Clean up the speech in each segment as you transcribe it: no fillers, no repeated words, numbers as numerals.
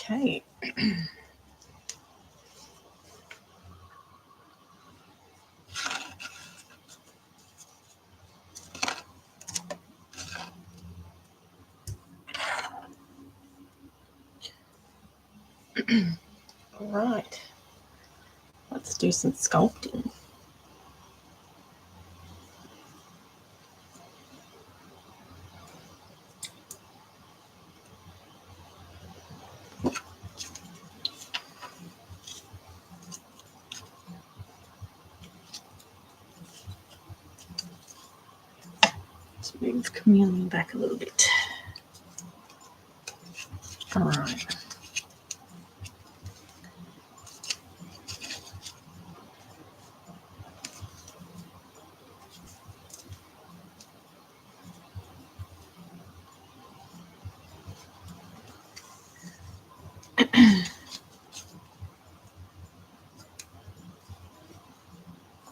Okay. All right. Let's do some sculpting. Let's move Chameleon back a little bit. All right.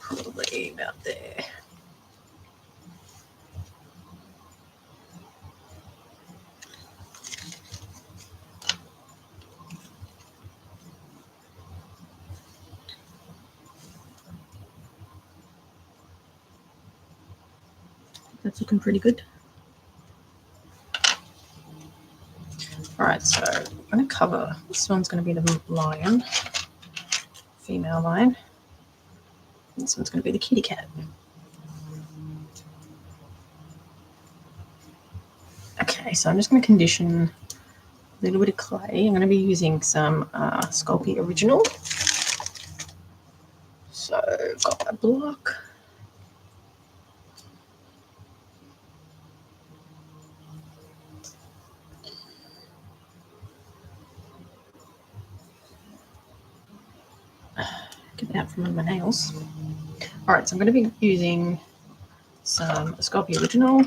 Probably about there. That's looking pretty good. All right, so I'm going to cover, this one's going to be the lion, female lion. This one's going to be the kitty cat. Okay, so I'm just going to condition a little bit of clay. I'm going to be using some Sculpting Original. So got my block. Get it out from under my nails. All right, so I'm going to be using some Sculpting Original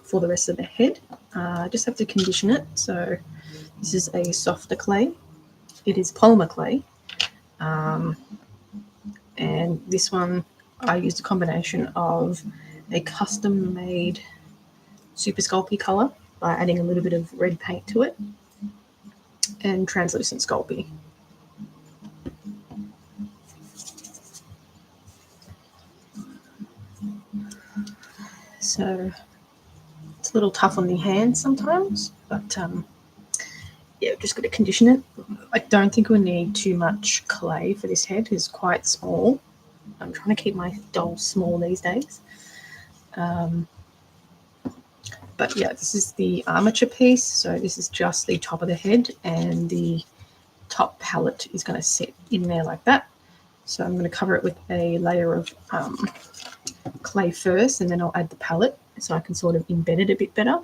for the rest of the head. I just have to condition it. So this is a softer clay. It is polymer clay. And this one, I used a combination of a custom-made Super Sculpey colour by adding a little bit of red paint to it and translucent Sculpey. So it's a little tough on the hands sometimes, but yeah, just got to condition it. I don't think we'll need too much clay for this head. It's quite small. I'm trying to keep my dolls small these days. But yeah, this is the armature piece. So this is just the top of the head, and the top palette is going to sit in there like that. So I'm going to cover it with a layer of clay first, and then I'll add the palette so I can sort of embed it a bit better.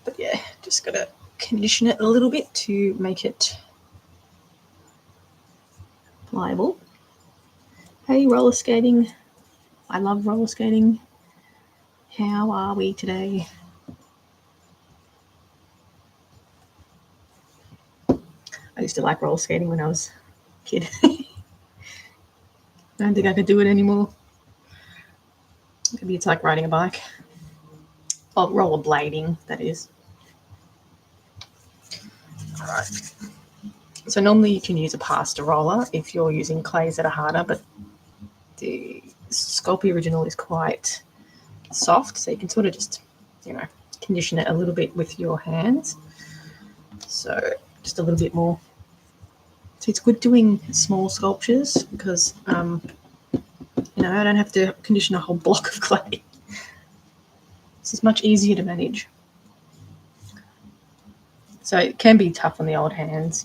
But yeah, just got to condition it a little bit to make it pliable. Hey, roller skating. I love roller skating. How are we today? I used to like roller skating when I was a kid. I don't think I could do it anymore. Maybe it's like riding a bike. Oh, roller blading, that is. All right. So normally you can use a pasta roller if you're using clays that are harder, but the Sculpting Original is quite soft, so you can sort of just, condition it a little bit with your hands. So just a little bit more. So it's good doing small sculptures because, I don't have to condition a whole block of clay. This is much easier to manage. So it can be tough on the old hands,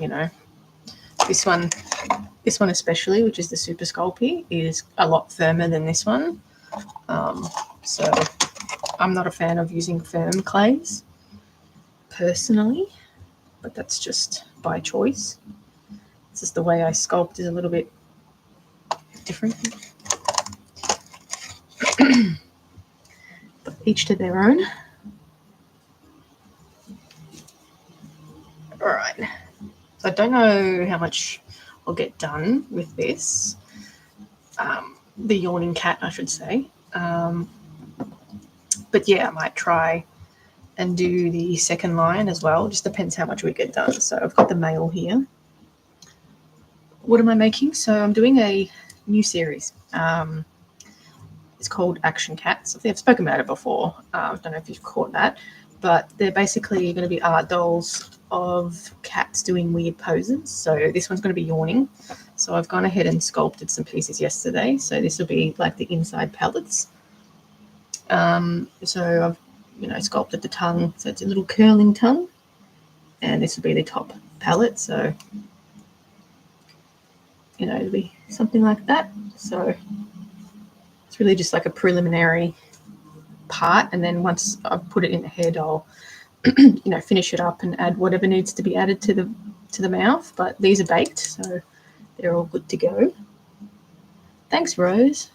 This one especially, which is the Super Sculpey, is a lot firmer than this one. So I'm not a fan of using firm clays personally, but that's just by choice. It's just the way I sculpt is a little bit different. But each to their own. All right. So I don't know how much I'll get done with this. The yawning cat, I should say. But yeah, I might try and do the second line as well. Just depends how much we get done. So I've got the mail here. What am I making? So I'm doing a new series. It's called Action Cats. I think I've spoken about it before. I don't know if you've caught that, but they're basically going to be art dolls of cats doing weird poses. So this one's going to be yawning. So I've gone ahead and sculpted some pieces yesterday. So this will be like the inside pellets. So I've sculpted the tongue. So it's a little curling tongue, and this will be the top palette. So it'll be something like that. So it's really just like a preliminary part, and then once I've put it in the head, I'll finish it up and add whatever needs to be added to the mouth. But these are baked, so they're all good to go. Thanks, Rose.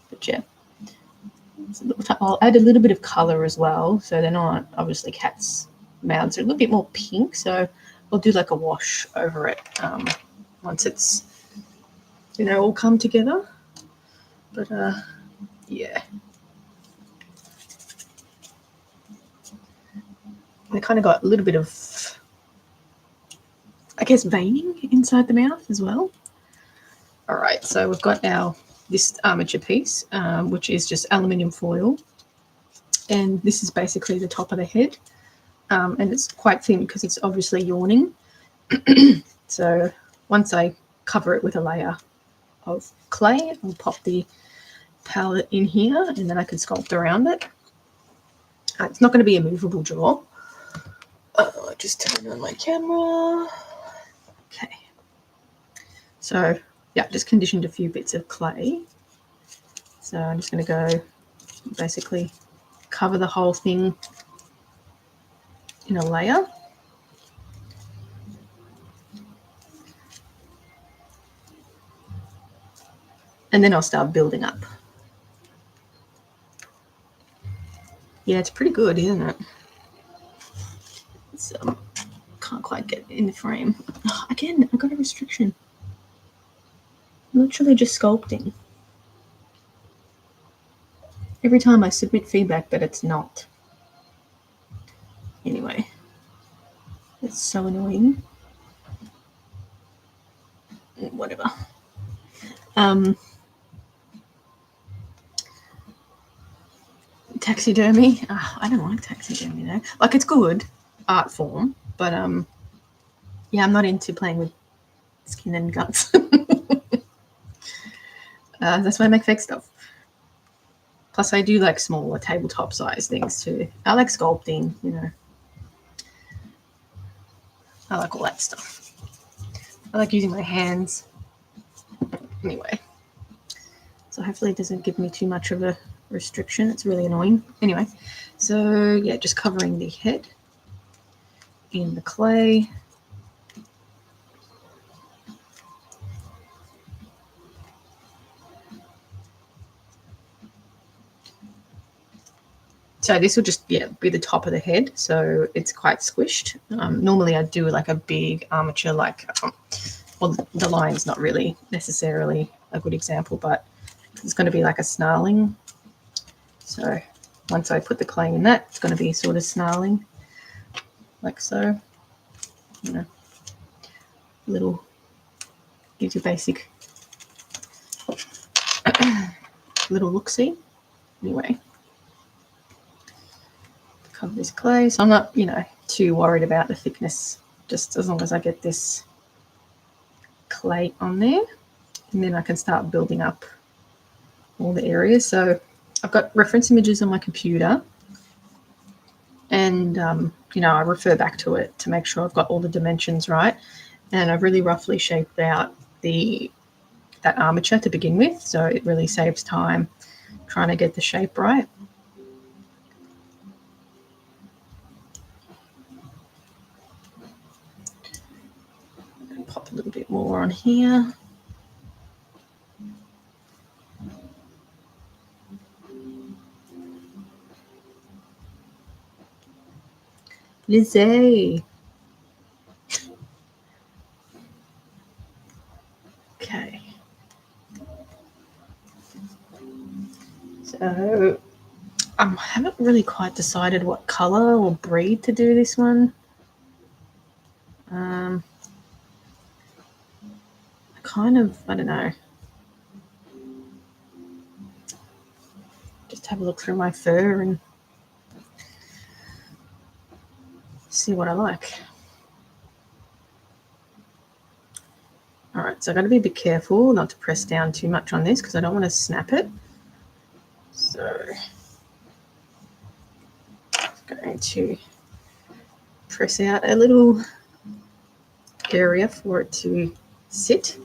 But yeah, I'll add a little bit of color as well, so they're not obviously cats' mouths are a little bit more pink. So I'll do like a wash over it once it's all come together. But yeah. They kind of got a little bit of, I guess, veining inside the mouth as well. All right, so we've got this armature piece, which is just aluminium foil. And this is basically the top of the head. And it's quite thin because it's obviously yawning. So once I cover it with a layer of clay, I'll pop the palette in here, and then I can sculpt around it. It's not going to be a movable jaw. Just turn on my camera. Okay. So yeah, just conditioned a few bits of clay. So I'm just going to go basically cover the whole thing in a layer. And then I'll start building up. Yeah, it's pretty good, isn't it? It's, can't quite get in the frame. Oh, again, I've got a restriction. I'm literally just sculpting. Every time I submit feedback, but it's not. Anyway, it's so annoying. Whatever. Taxidermy. I don't like taxidermy though. Like, it's good art form, but yeah, I'm not into playing with skin and guts. That's why I make fake stuff. Plus, I do like smaller tabletop size things too. I like sculpting, I like all that stuff. I like using my hands. Anyway, so hopefully it doesn't give me too much of a restriction. It's really annoying. Anyway, so yeah, just covering the head in the clay. So this will just be the top of the head, so it's quite squished. Normally I do like a big armature, like, well, the line's not really necessarily a good example, but it's going to be like a snarling. So once I put the clay in that, it's going to be sort of snarling, like so. Little, gives you basic little look-see. Anyway. Cover this clay, so I'm not too worried about the thickness, just as long as I get this clay on there, and then I can start building up all the areas. So I've got reference images on my computer, and I refer back to it to make sure I've got all the dimensions right, and I've really roughly shaped out that armature to begin with, so it really saves time trying to get the shape right. Pop a little bit more on here. Lizzie. Okay. So I haven't really quite decided what colour or breed to do this one. I don't know. Just have a look through my fur and see what I like. All right, so I've got to be a bit careful not to press down too much on this because I don't want to snap it. So I'm going to press out a little area for it to sit.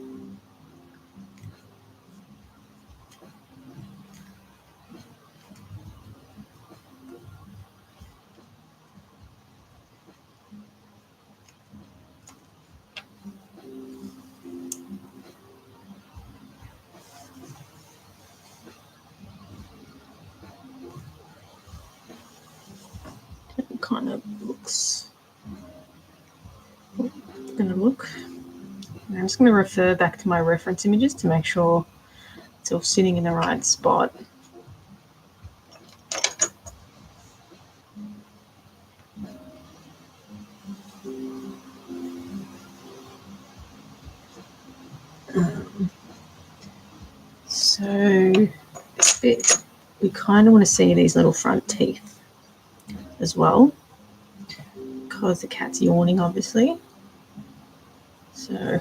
It kind of looks going to look. I'm just going to refer back to my reference images to make sure it's all sitting in the right spot. So this bit, we kind of want to see these little front teeth as well because the cat's yawning, obviously. So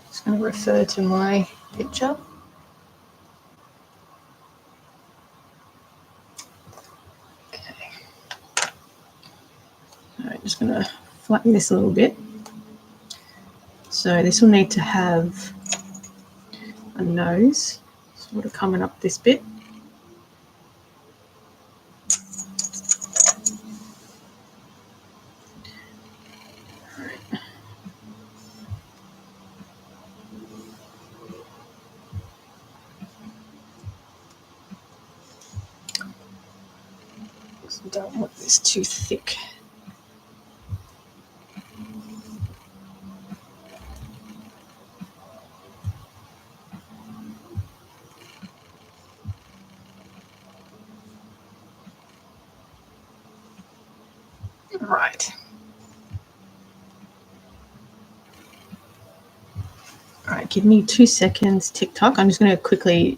just going to refer to my picture. Okay. So I'm just going to flatten this a little bit. So this will need to have a nose sort of coming up this bit. Don't want this too thick. Right. All right, give me 2 seconds, TikTok. I'm just going to quickly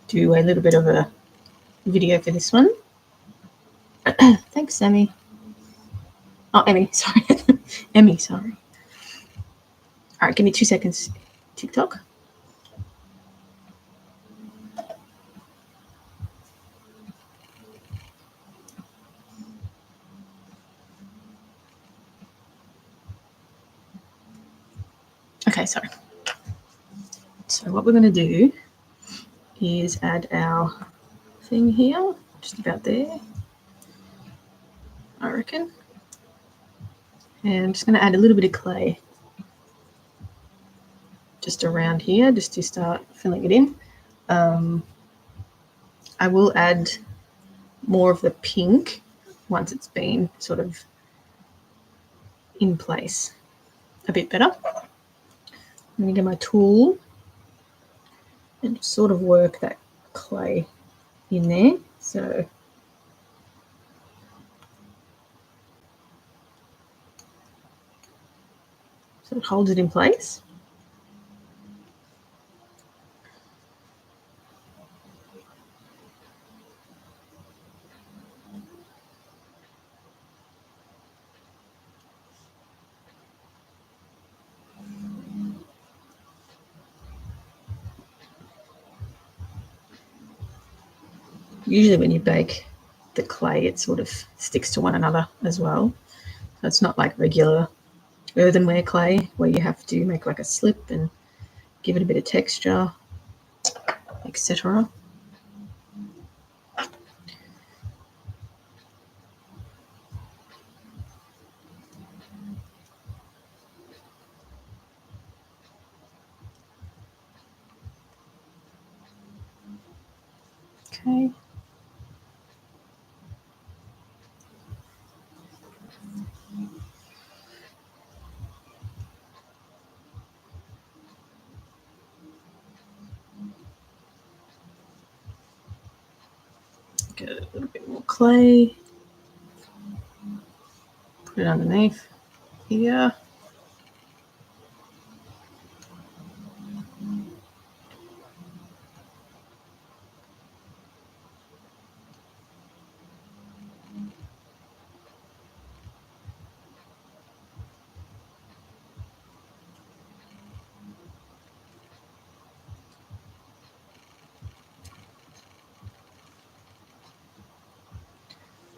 do a little bit of a video for this one. Thanks, Emmy. Oh, Emmy, sorry. Emmy, sorry. All right, give me 2 seconds, TikTok. Okay, sorry. So what we're going to do is add our thing here, just about there, I reckon. And I'm just going to add a little bit of clay just around here, just to start filling it in. I will add more of the pink once it's been sort of in place a bit better. I'm going to get my tool and sort of work that clay in there. So it holds it in place. Usually when you bake the clay, it sort of sticks to one another as well. So it's not like regular earthenware clay where you have to make like a slip and give it a bit of texture, etc. Okay. Get a little bit more clay. Put it underneath here.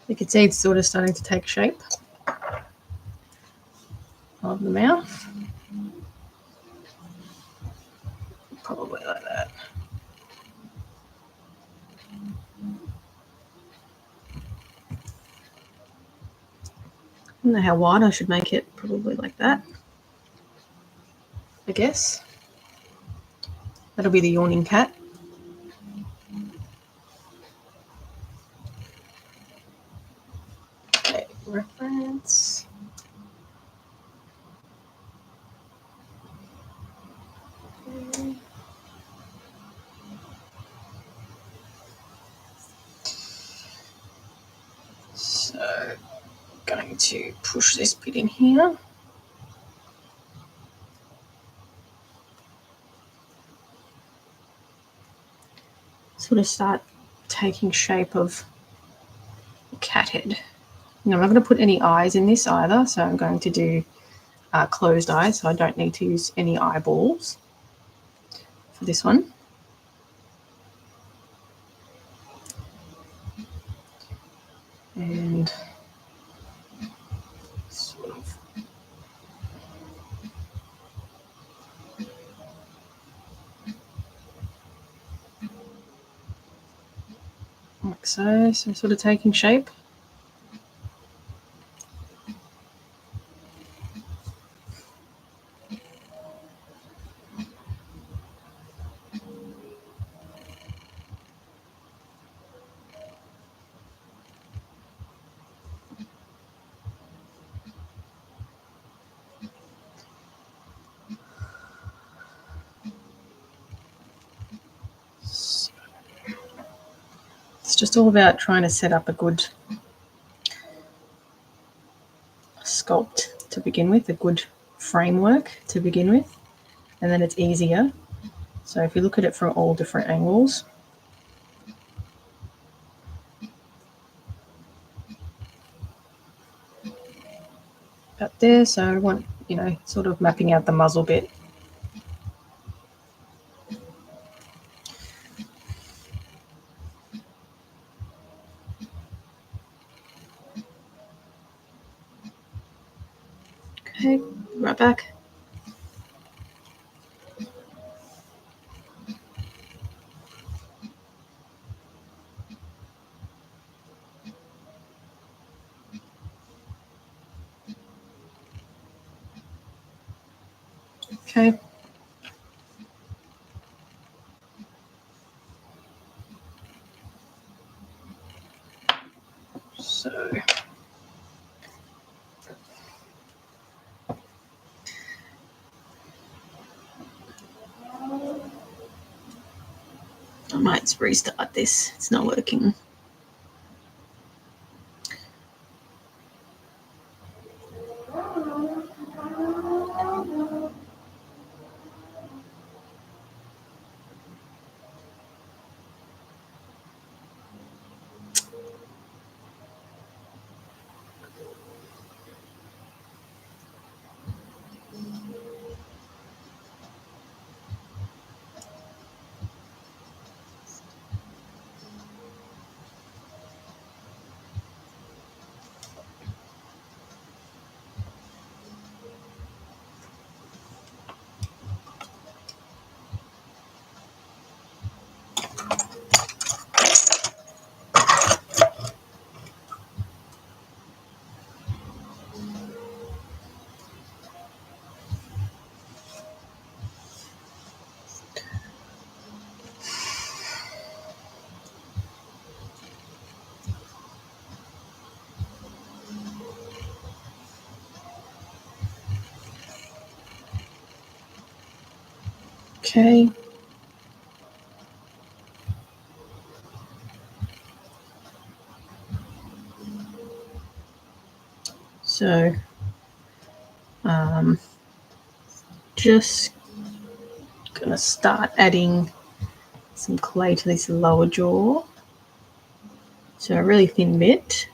You can see it's sort of starting to take shape of the mouth. Probably like that. I don't know how wide I should make it, probably like that, I guess. That'll be the yawning cat. Okay, reference. Okay. So, going to push this bit in here. Sort of start taking shape of a cat head. Now, I'm not going to put any eyes in this either, so I'm going to do closed eyes, so I don't need to use any eyeballs for this one. And sort of like so, sort of taking shape. It's just all about trying to set up a good sculpt to begin with, a good framework to begin with, and then it's easier. So if you look at it from all different angles, up there, so I want, sort of mapping out the muzzle bit. Okay, right back. Okay. So I might restart this. It's not working. Okay. So just going to start adding some clay to this lower jaw. So a really thin bit.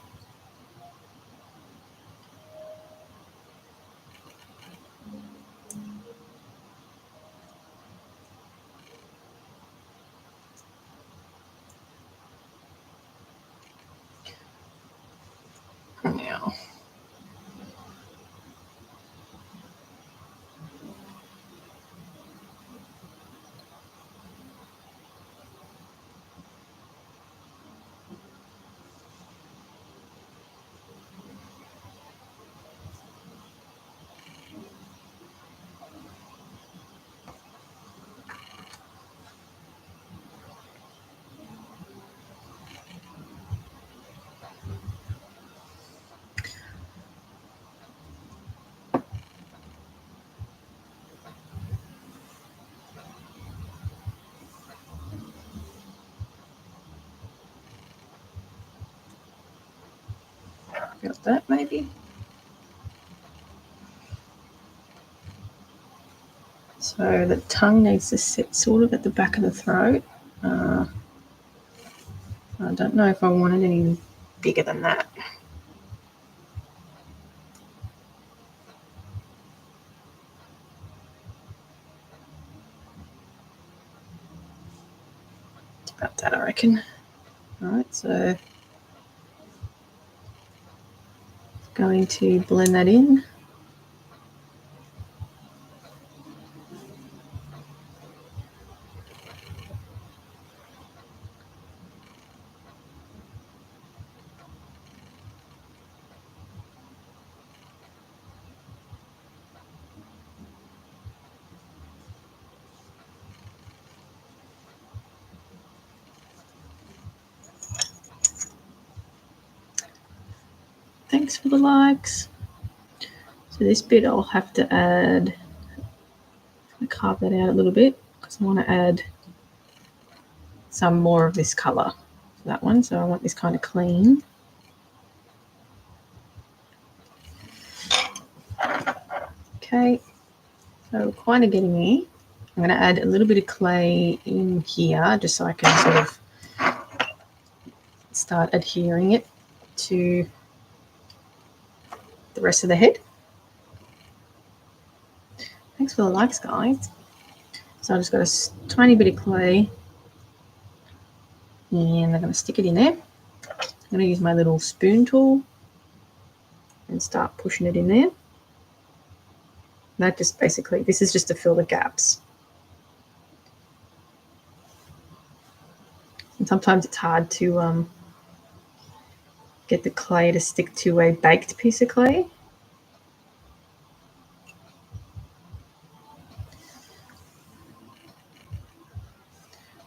Now, got that maybe. So the tongue needs to sit sort of at the back of the throat. I don't know if I want it any bigger than that. About that, I reckon. All right, so going to blend that in. Thanks for the likes. So this bit I'll have to add, I'm going to carve that out a little bit because I want to add some more of this colour to that one. So I want this kind of clean. Okay, so kind of getting there. I'm going to add a little bit of clay in here just so I can sort of start adhering it to the rest of the head. Thanks for the likes, guys. So I just got a tiny bit of clay and I'm going to stick it in there. I'm going to use my little spoon tool and start pushing it in there. That just basically, this is just to fill the gaps. And sometimes it's hard to get the clay to stick to a baked piece of clay.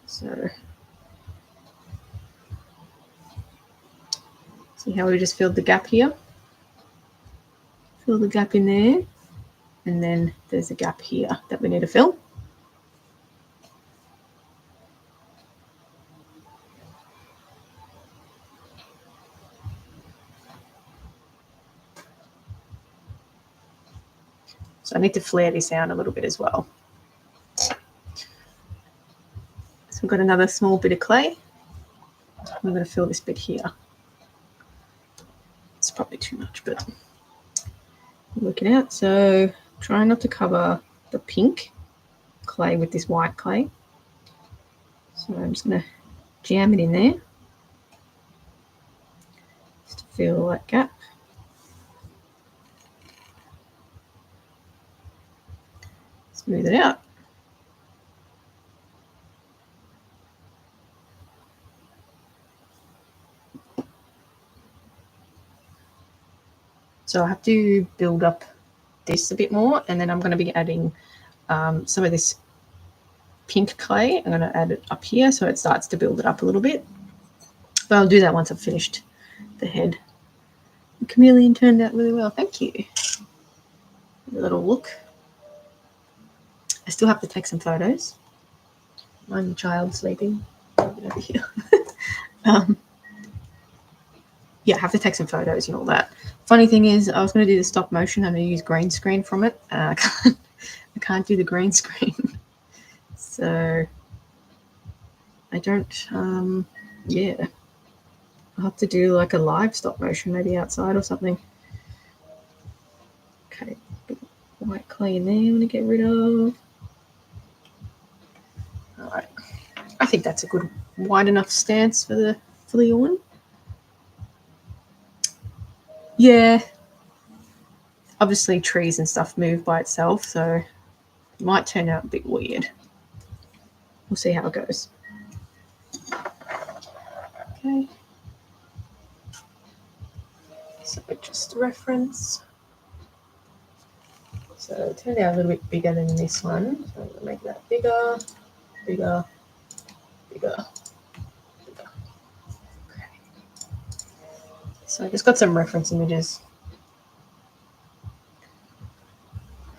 So, see how we just filled the gap here? Fill the gap in there, and then there's a gap here that we need to fill. So I need to flare this out a little bit as well. So we've got another small bit of clay. I'm going to fill this bit here. It's probably too much, but work it out. So try not to cover the pink clay with this white clay. So I'm just going to jam it in there just to fill that gap. Smooth it out. So I have to build up this a bit more, and then I'm going to be adding some of this pink clay. I'm going to add it up here so it starts to build it up a little bit. But I'll do that once I've finished the head. The chameleon turned out really well. Thank you. A little look. I still have to take some photos. My child sleeping over here. yeah, I have to take some photos and all that. Funny thing is, I was going to do the stop motion. I'm going to use green screen from it. I can't do the green screen. So I don't, yeah. I'll have to do like a live stop motion, maybe outside or something. Okay, white clay in there I'm going to get rid of. All right. I think that's a good wide enough stance for the yawn. Yeah. Obviously trees and stuff move by itself, so it might turn out a bit weird. We'll see how it goes. Okay. So just reference. So it turned out a little bit bigger than this one. So I'm going to make that bigger, bigger, bigger, bigger. Okay. So I just got some reference images.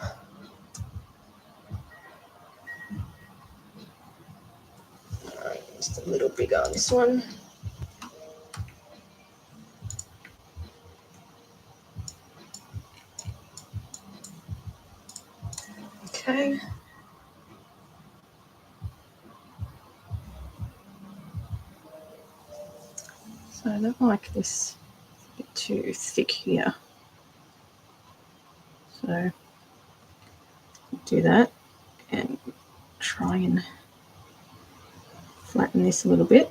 All right, just a little bigger on this one. Okay. So I don't like this a bit too thick here. So do that and try and flatten this a little bit.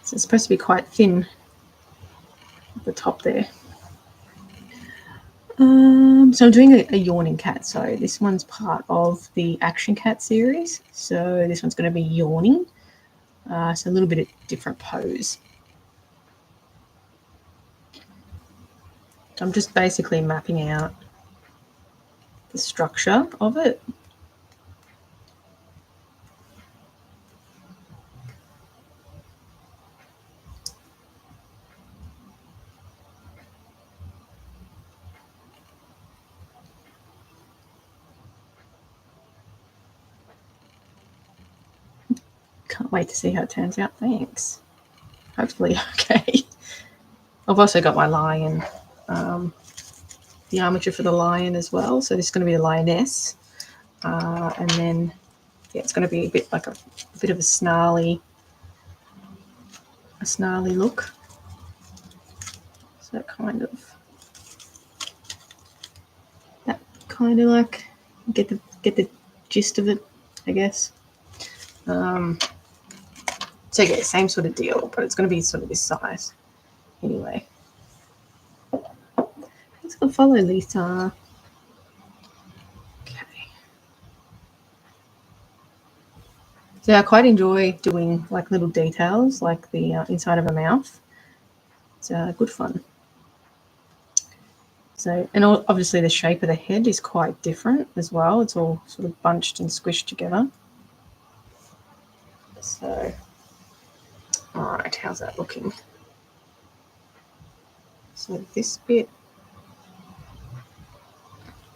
So it's supposed to be quite thin at the top there. So I'm doing a yawning cat. So this one's part of the Action Cat series. So this one's going to be yawning. So a little bit of different pose. So I'm just basically mapping out the structure of it. Can't wait to see how it turns out. Thanks. Hopefully okay. I've also got my lion, the armature for the lion as well. So this is going to be the lioness. And then, yeah, it's going to be a bit like a bit of a snarly look. So that kind of like get the gist of it, I guess. So yeah, same sort of deal, but it's going to be sort of this size anyway. Let's go follow Lisa. Okay. So I quite enjoy doing like little details, like the inside of a mouth. It's good fun. So, and obviously the shape of the head is quite different as well. It's all sort of bunched and squished together. So, all right, how's that looking? So this bit,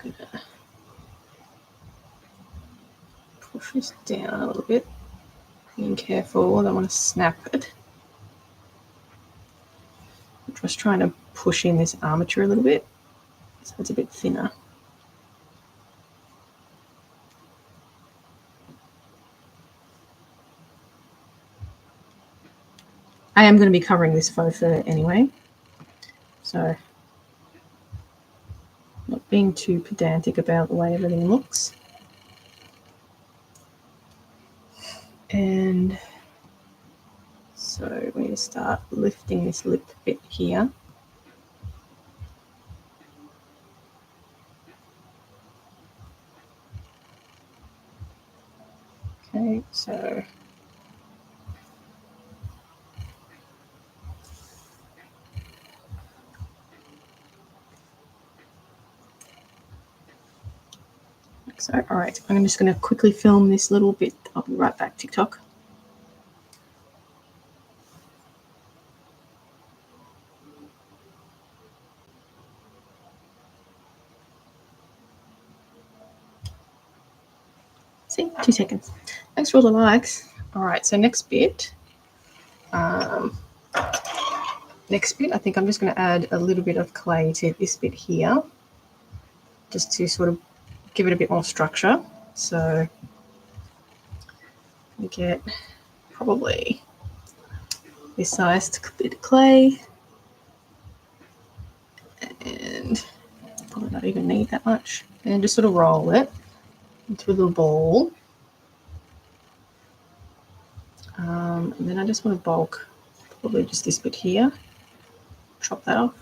I'm gonna push this down a little bit. Being careful, I don't want to snap it. I'm just trying to push in this armature a little bit so it's a bit thinner. I am going to be covering this faux fur anyway, so not being too pedantic about the way everything looks. And so we need to start lifting this lip bit here. Okay, so all right, I'm just going to quickly film this little bit. I'll be right back, TikTok. See, 2 seconds. Thanks for all the likes. All right, so next bit, I think I'm just going to add a little bit of clay to this bit here, just to sort of give it a bit more structure. So we get probably this sized bit of clay, and probably not even need that much, and just sort of roll it into a little ball. And then I just want to bulk probably just this bit here, chop that off.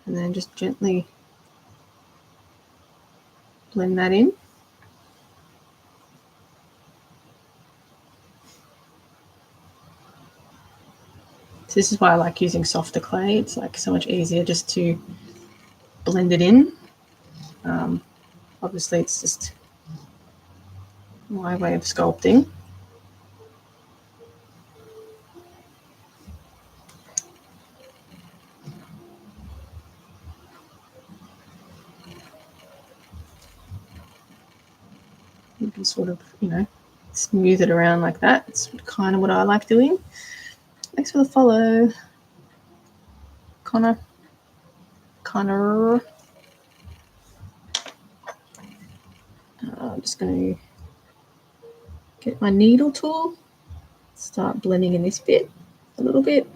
And then just gently blend that in. So this is why I like using softer clay. It's like so much easier just to blend it in. Obviously it's just my way of sculpting. You can sort of, smooth it around like that. It's kind of what I like doing. Thanks for the follow, Connor. I'm just going to get my needle tool, start blending in this bit a little bit.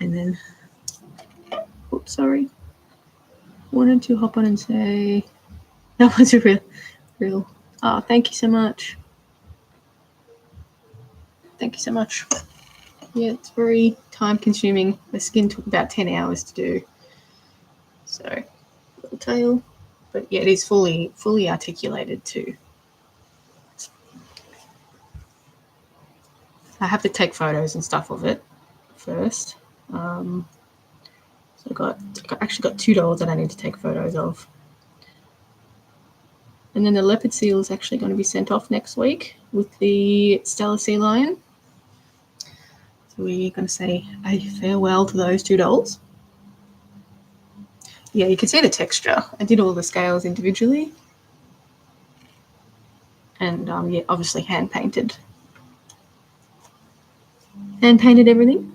And then, oops, sorry. Wanted to hop on and say that was a real. Oh, thank you so much. Thank you so much. Yeah, it's very time consuming. The skin took about 10 hours to do. So, little tail. But yeah, it is fully articulated too. I have to take photos and stuff of it first. So I actually got 2 dolls that I need to take photos of. And then the leopard seal is actually going to be sent off next week with the Stellar Sea Lion. So we're going to say a farewell to those 2 dolls. Yeah, you can see the texture. I did all the scales individually. And yeah, obviously hand painted. Hand painted everything.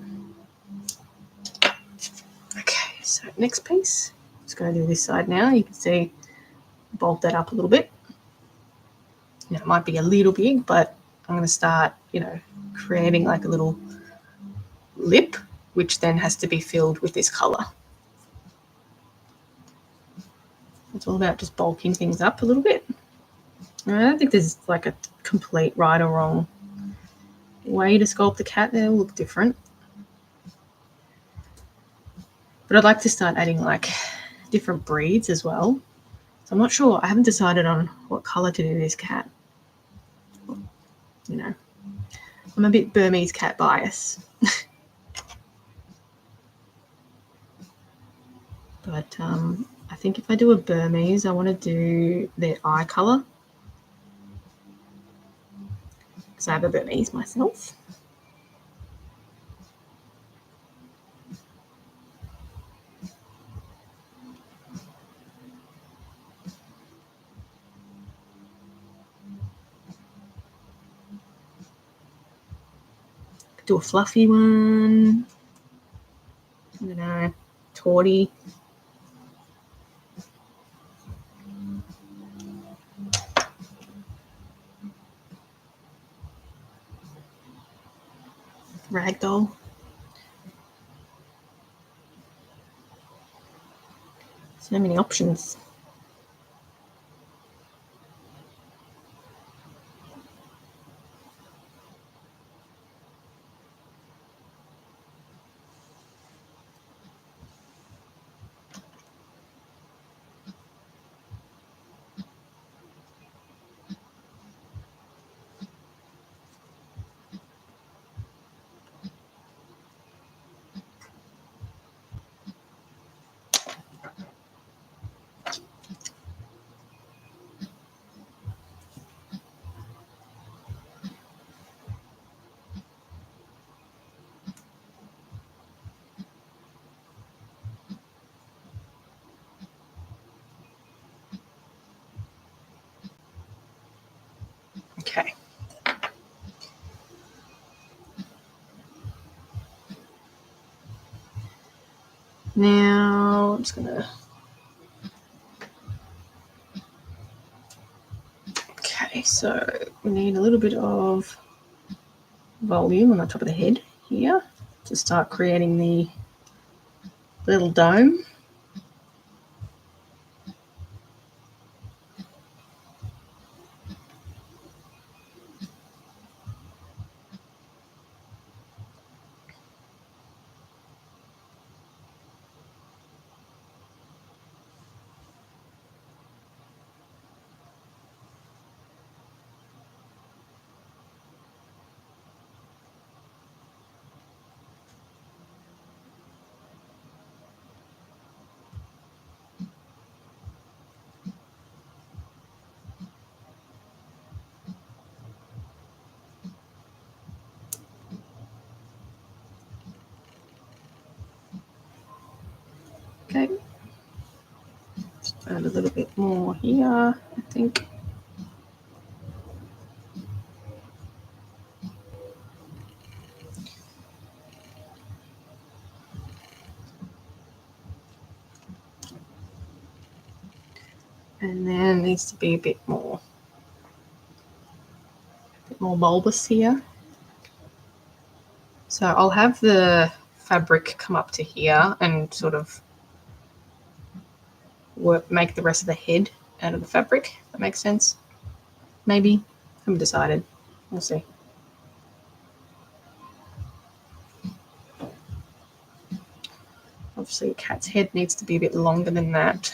Okay, so next piece. Just going to do this side now. You can see, bulk that up a little bit. It might be a little big, but I'm going to start, creating like a little lip, which then has to be filled with this color. It's all about just bulking things up a little bit. I don't think there's like a complete right or wrong way to sculpt the cat. They'll look different. But I'd like to start adding like different breeds as well. So I'm not sure. I haven't decided on what color to do this cat. I'm a bit Burmese cat bias. But I think if I do a Burmese, I want to do their eye color. Because I have a Burmese myself. Do a fluffy one. I don't know, tawny. Ragdoll. So many options. Now I'm just gonna. Okay, so we need a little bit of volume on the top of the head here to start creating the little dome. Okay, just add a little bit more here, I think. And then it needs to be a bit more bulbous here. So I'll have the fabric come up to here and sort of make the rest of the head out of the fabric. That makes sense? Maybe. Haven't decided. We'll see. Obviously, a cat's head needs to be a bit longer than that.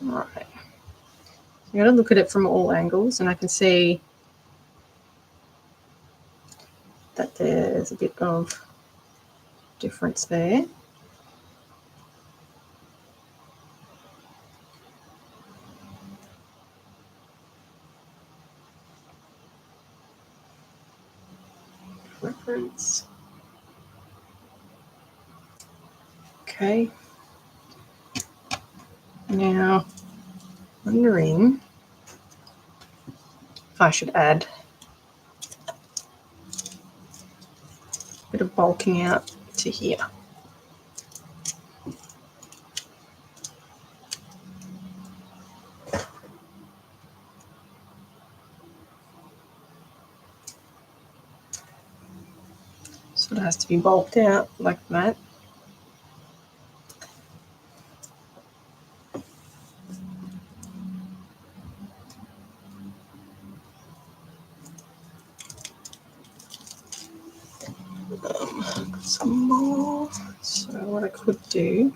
All right. I'm going to look at it from all angles, and I can see that there's a bit of difference there. Reference. Okay. Now, wondering if I should add a bit of bulking out to here. So it has to be bulked out like that. Got some more. So what I could do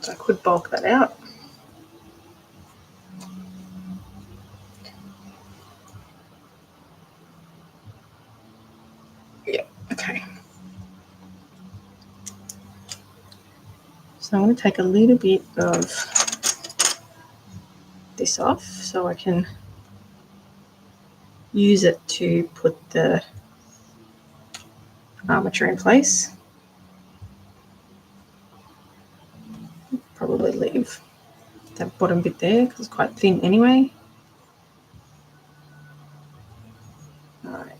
I could bulk that out. Yeah, okay. So I'm going to take a little bit of this off so I can use it to put the armature in place. Probably leave that bottom bit there because it's quite thin anyway. All right.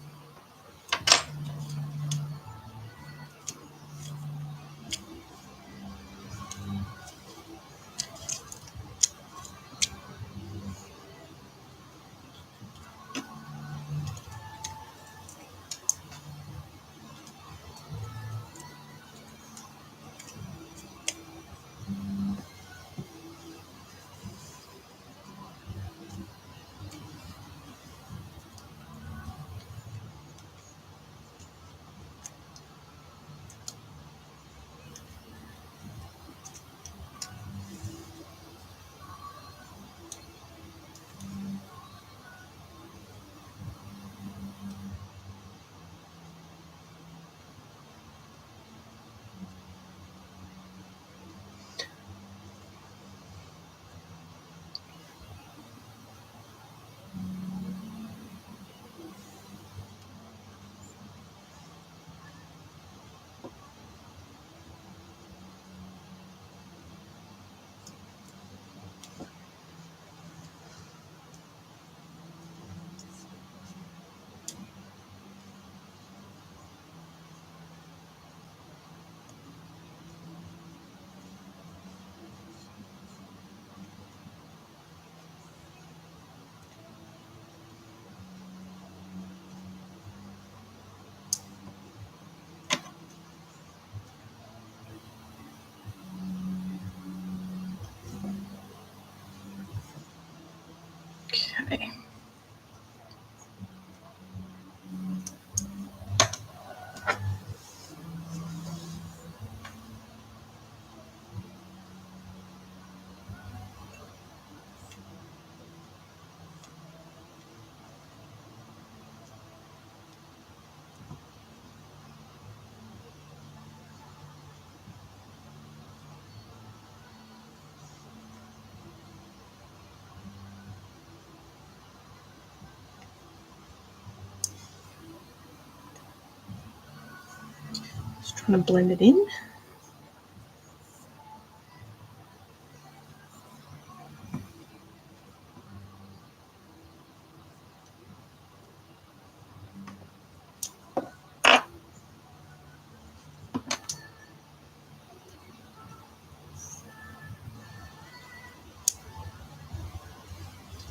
kind of blend it in.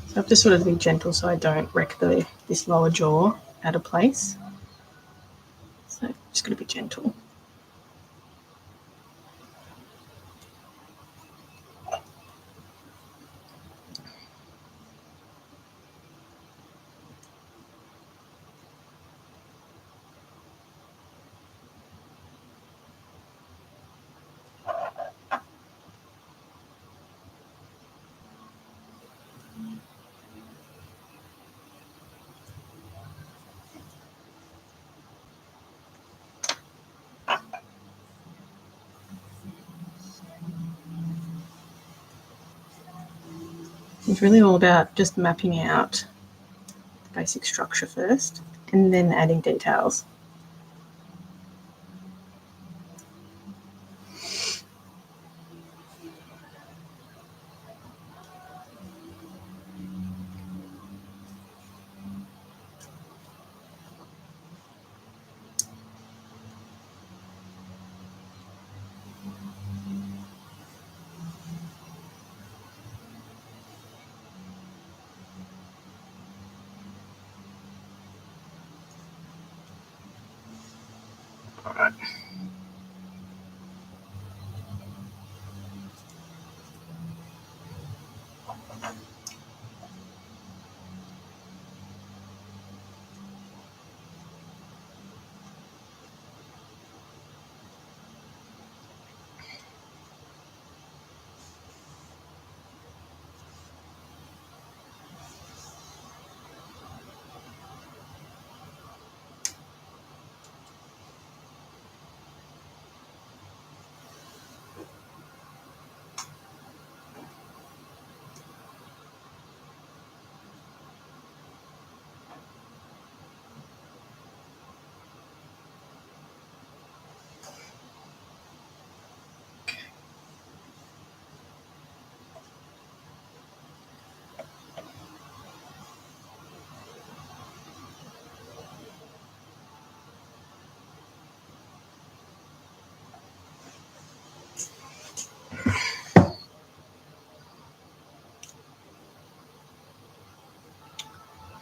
So I have to sort of be gentle so I don't wreck this lower jaw out of place. So just got to be gentle. It's really all about just mapping out the basic structure first and then adding details. All right.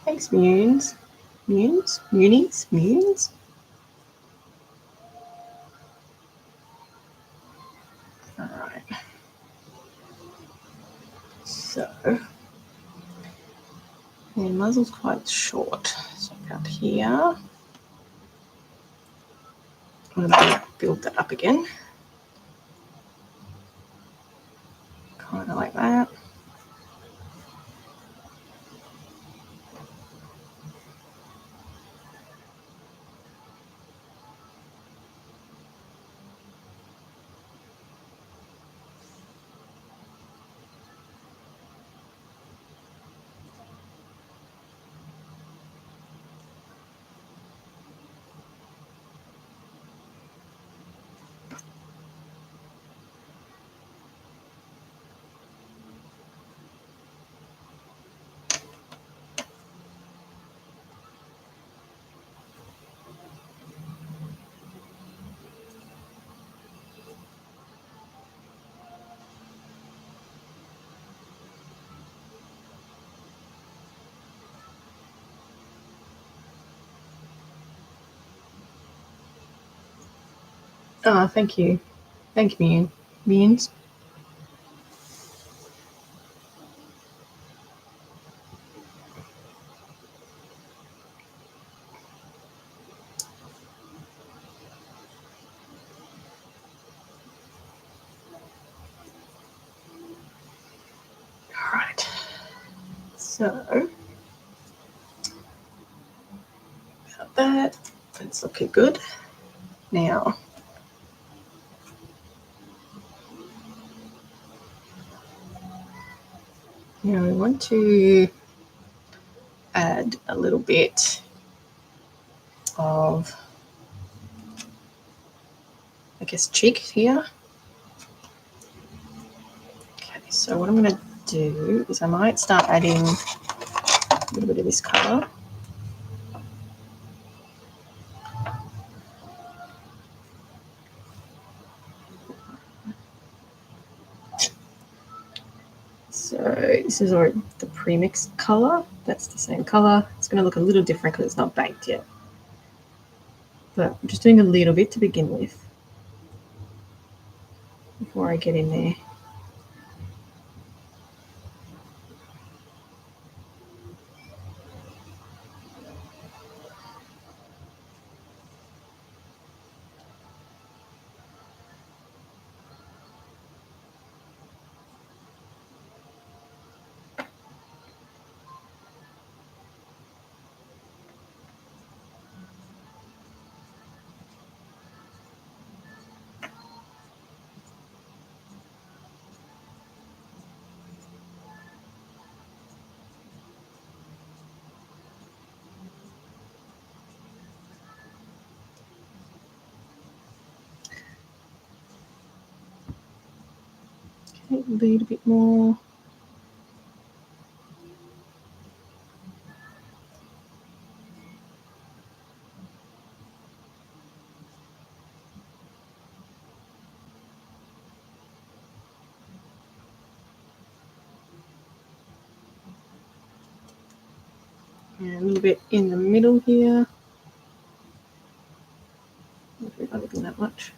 Thanks, Munes. Munes. All right. So, the muzzle's quite short. So about here, I'm going to build that up again. Kind of like that. Oh, thank you. Thank you, Munes. All right. So, about that. That's looking good. Now, we want to add a little bit of I guess, cheek here. Okay, so what I'm going to do is I might start adding a little bit of this colour. So this is already the pre-mixed colour. That's the same colour. It's going to look a little different because it's not baked yet. But I'm just doing a little bit to begin with before I get in there. Okay, a little bit more. And a little bit in the middle here. We're not even that much.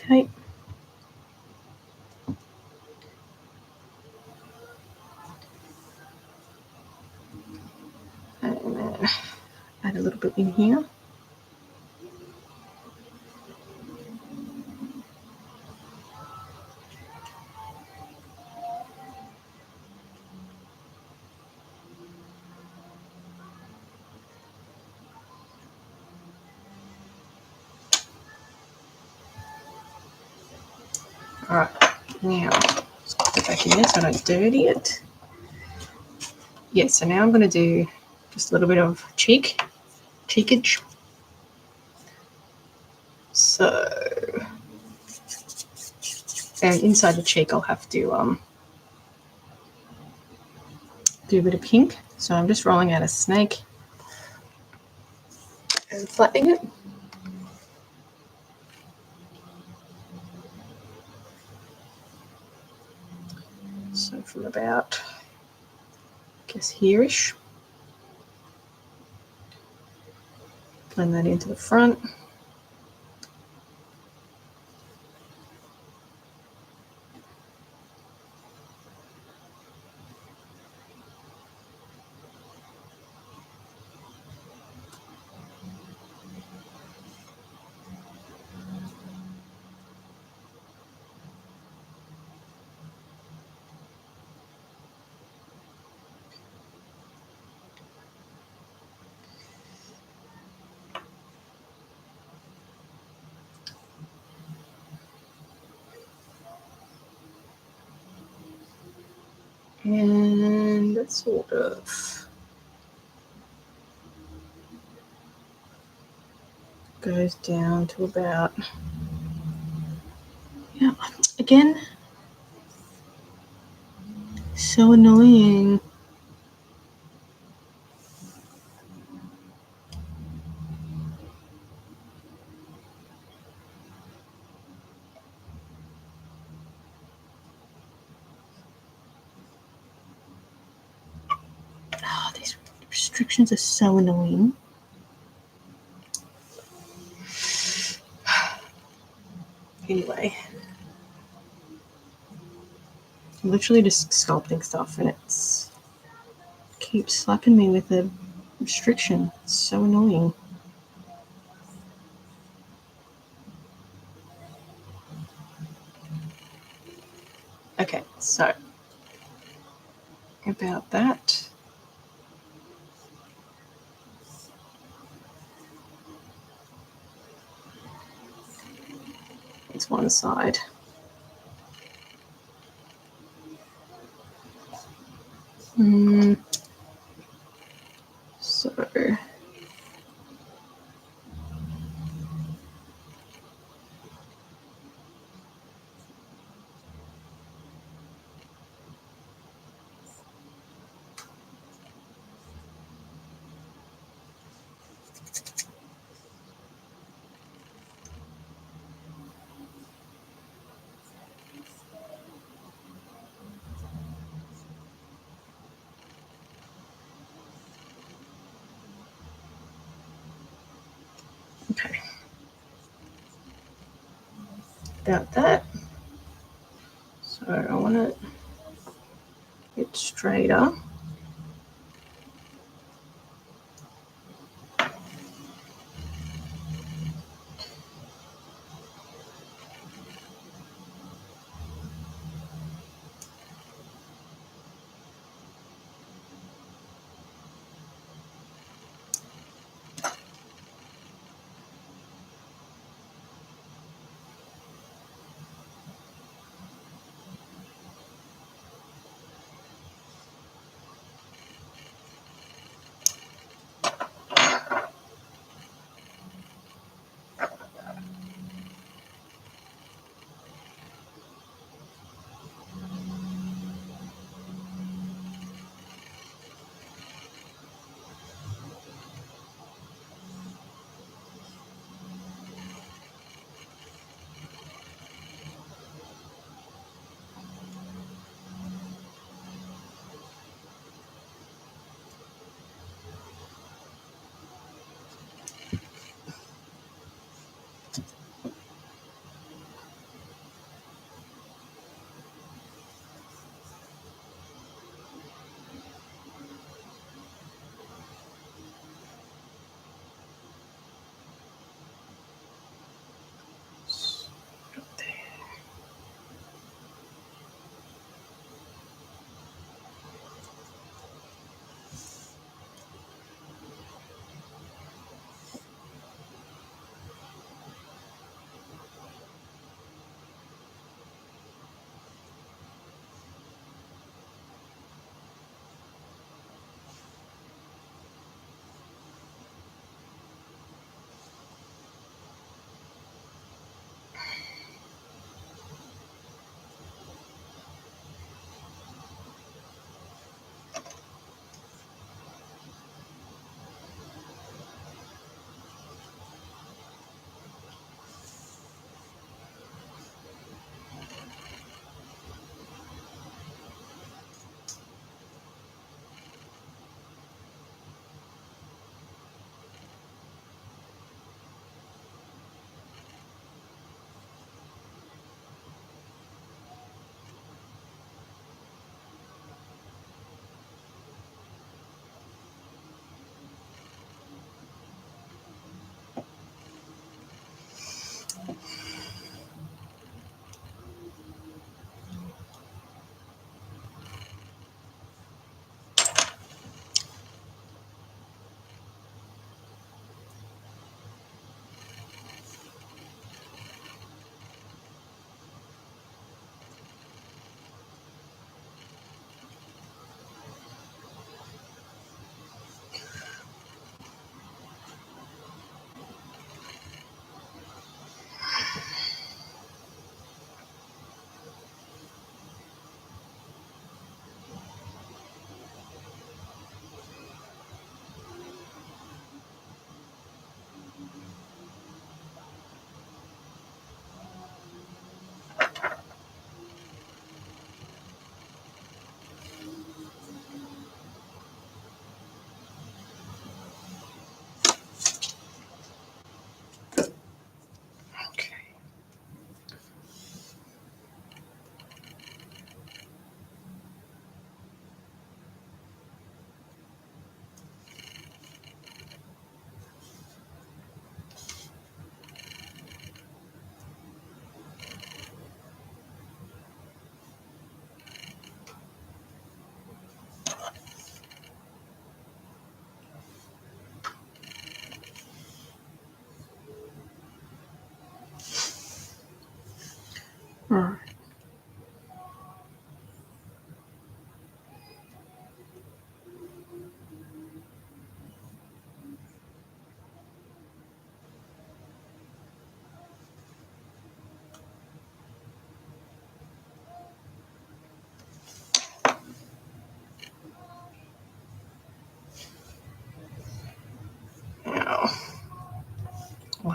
Okay. And then add a little bit in here. All right, now let's put it back in there so I don't dirty it. Yeah, so now I'm going to do just a little bit of cheekage. So, and inside the cheek I'll have to do a bit of pink. So I'm just rolling out a snake and flattening it. So from about, I guess, here-ish. Blend that into the front. And that sort of goes down to about, yeah, again, so annoying. Oh, these restrictions are so annoying. Anyway, I'm literally just sculpting stuff and it's keeps slapping me with the restriction. It's so annoying. Okay, so about that. It's one side. So okay. About that. So I want it a bit straighter.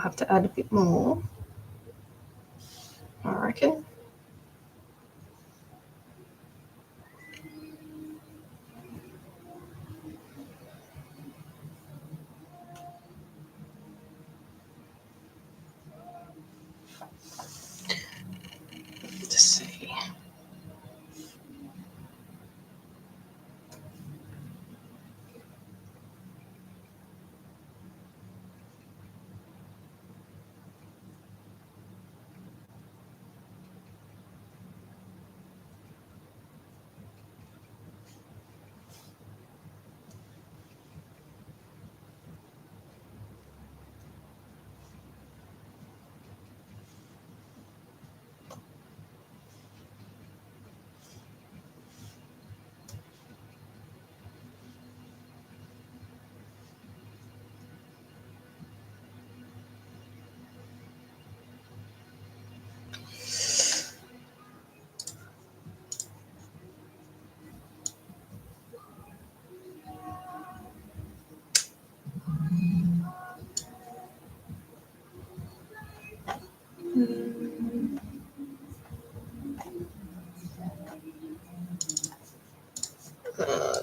have to add a bit more, I reckon. Let's see.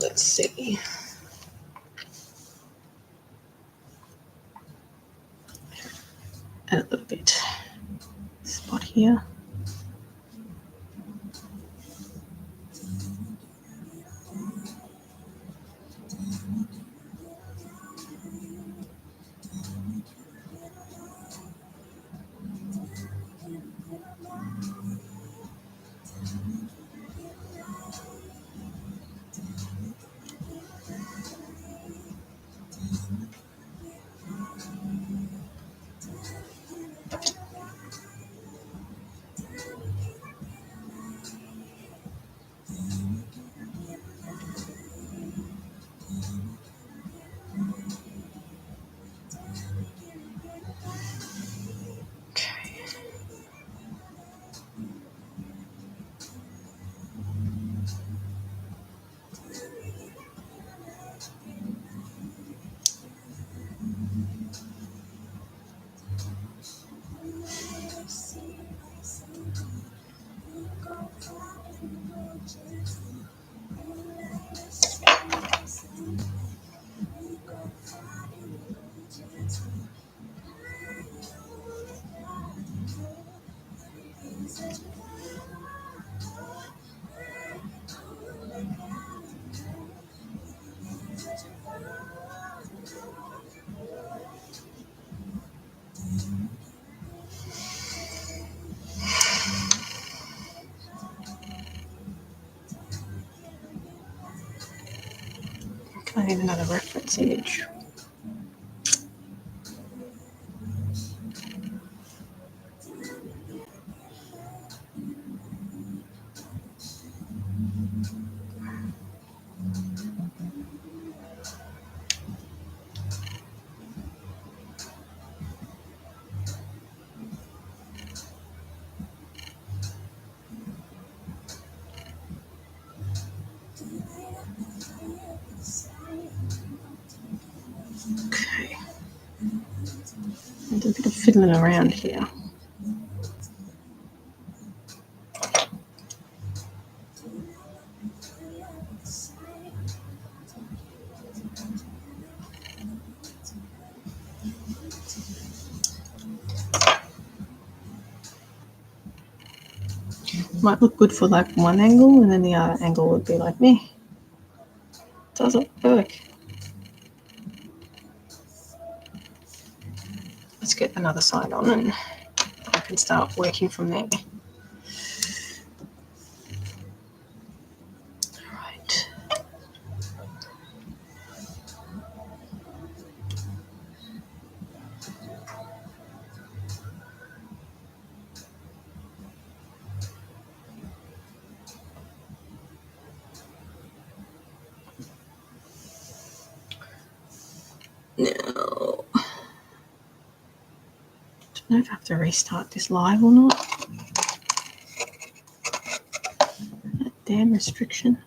Let's see. Add a little bit spot here. I need another reference image. Okay. And a bit of fiddling around here. Might look good for like one angle, and then the other angle would be like me. Doesn't work. Let's get another side on and I can start working from there. Right. Now, don't know if I have to restart this live or not. That damn restriction.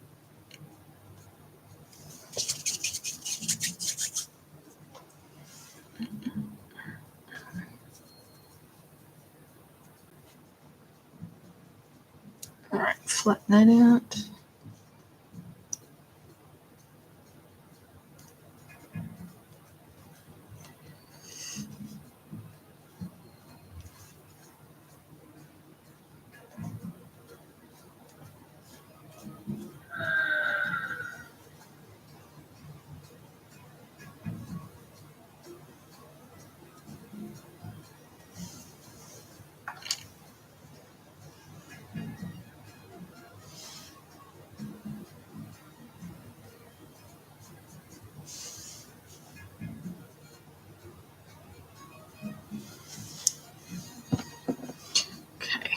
that out. Okay.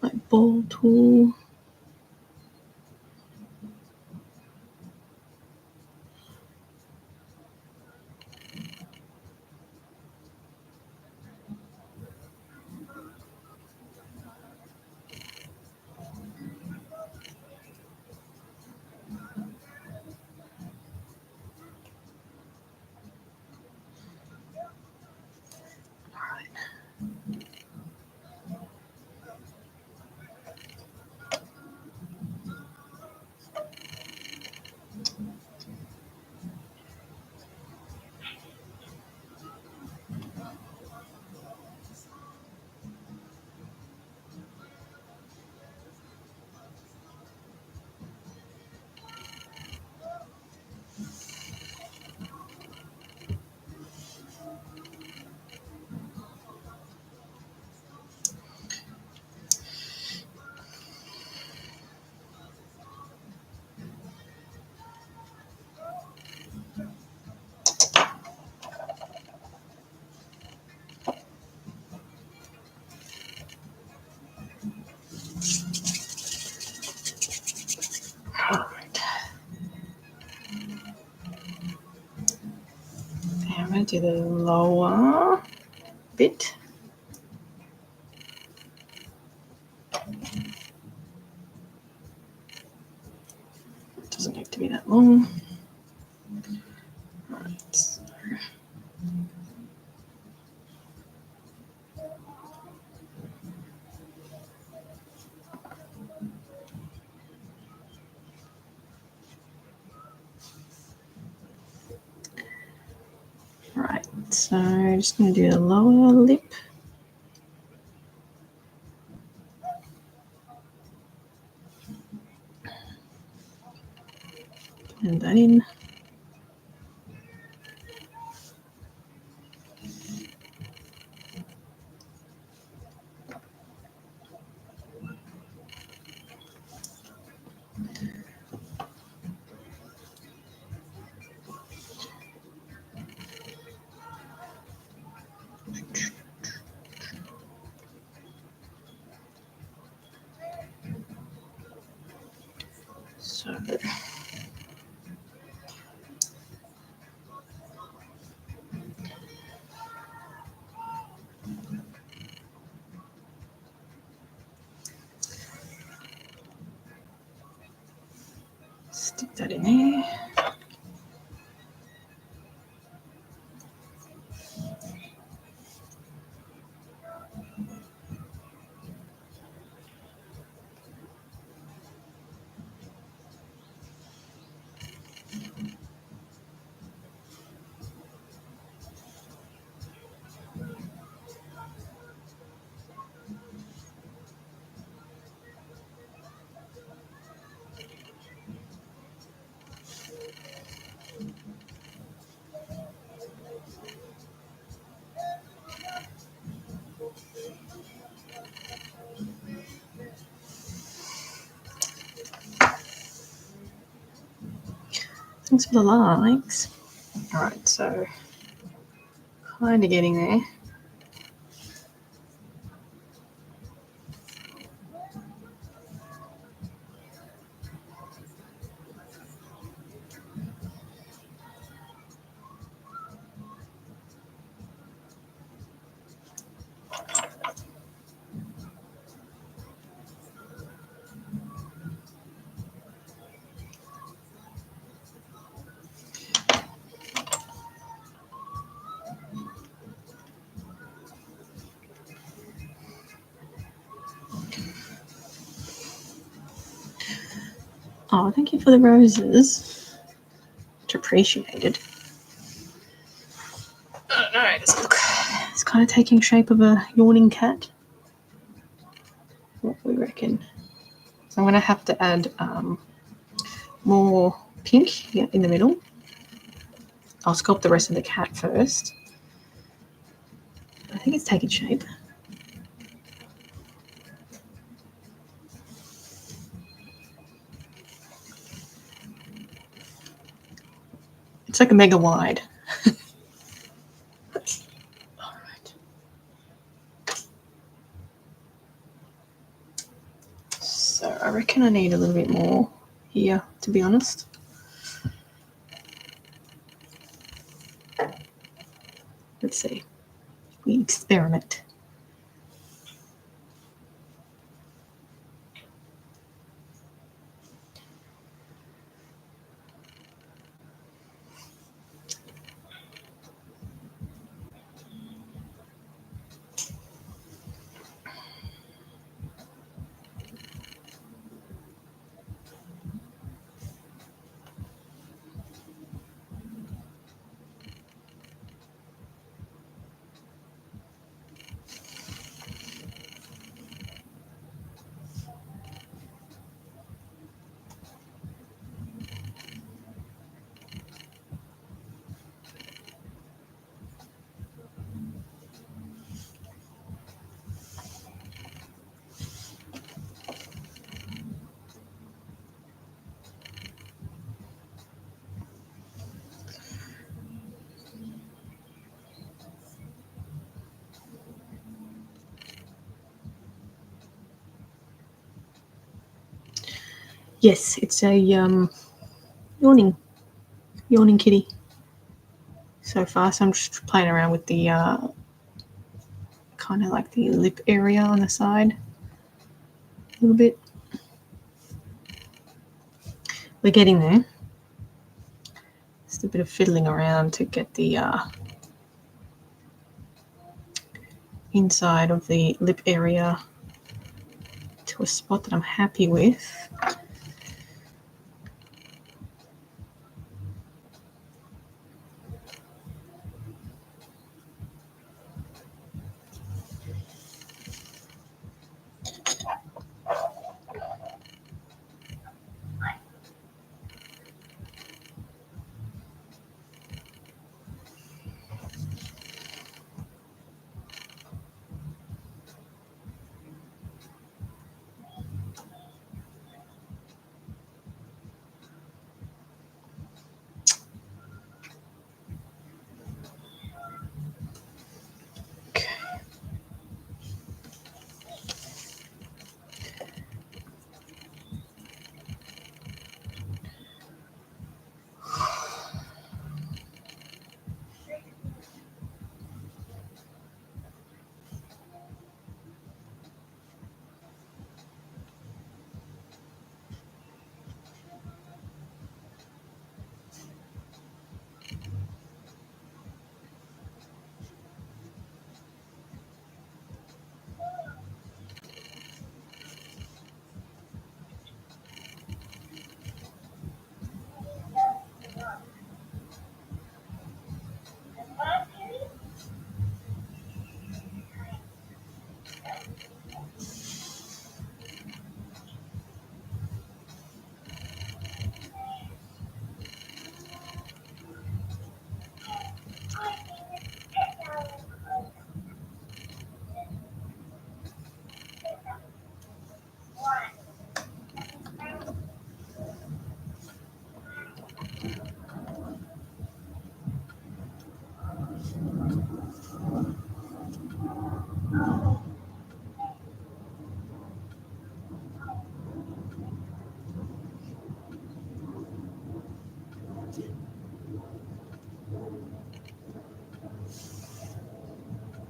My ball tool. Alright. I'm going to do the lower bit. It doesn't need to be that long. Right. Right, so I'm just going to do the lower lip. Blend that in. So stick that in there. Thanks for the likes. All right, so kind of getting there. Oh, thank you for the roses. Much appreciated. I don't know, it's kind of taking shape of a yawning cat. What we reckon. So I'm going to have to add more pink in the middle. I'll sculpt the rest of the cat first. I think it's taking shape. It's like a mega wide. All right. So I reckon I need a little bit more here, to be honest. Let's see. We experiment. Yes, it's a yawning kitty so far. So I'm just playing around with the kind of like the lip area on the side a little bit. We're getting there. Just a bit of fiddling around to get the inside of the lip area to a spot that I'm happy with.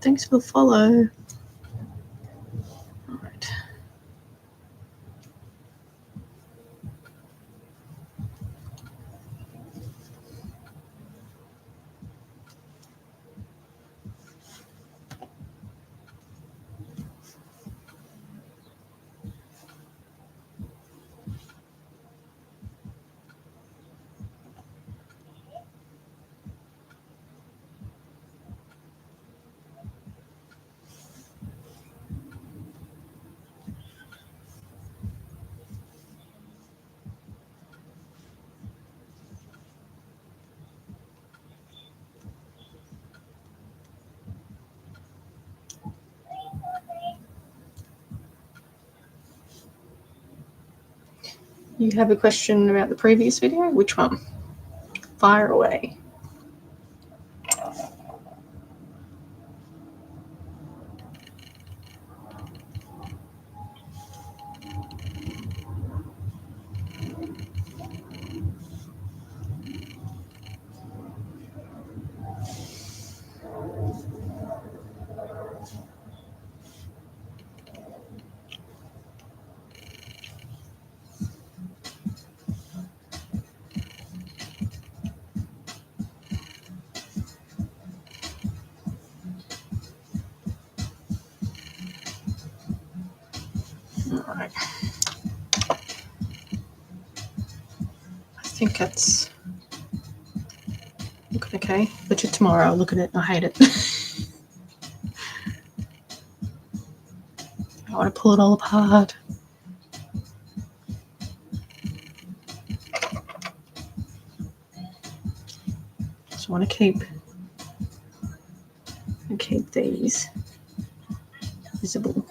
thanks for the follow. All right. You have a question about the previous video? Which one? Fire away. All right. I think that's looking okay. But tomorrow I'll look at it. I hate it. I want to pull it all apart. So I want to keep these visible.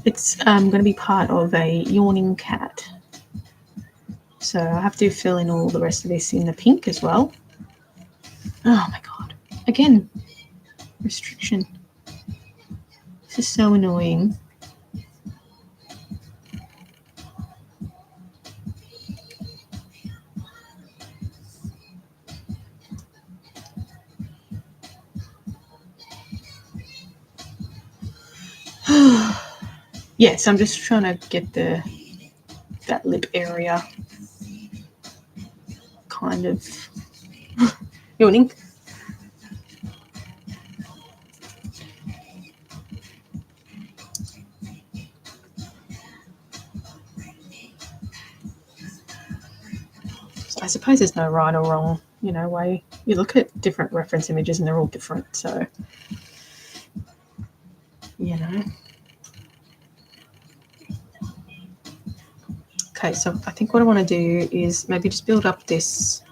It's going to be part of a yawning cat. So I have to fill in all the rest of this in the pink as well. Oh my god. Again, restriction. This is so annoying. Yes, I'm just trying to get that lip area kind of yawning. I suppose there's no right or wrong, way. You look at different reference images and they're all different, so, Okay, so I think what I want to do is maybe just build up this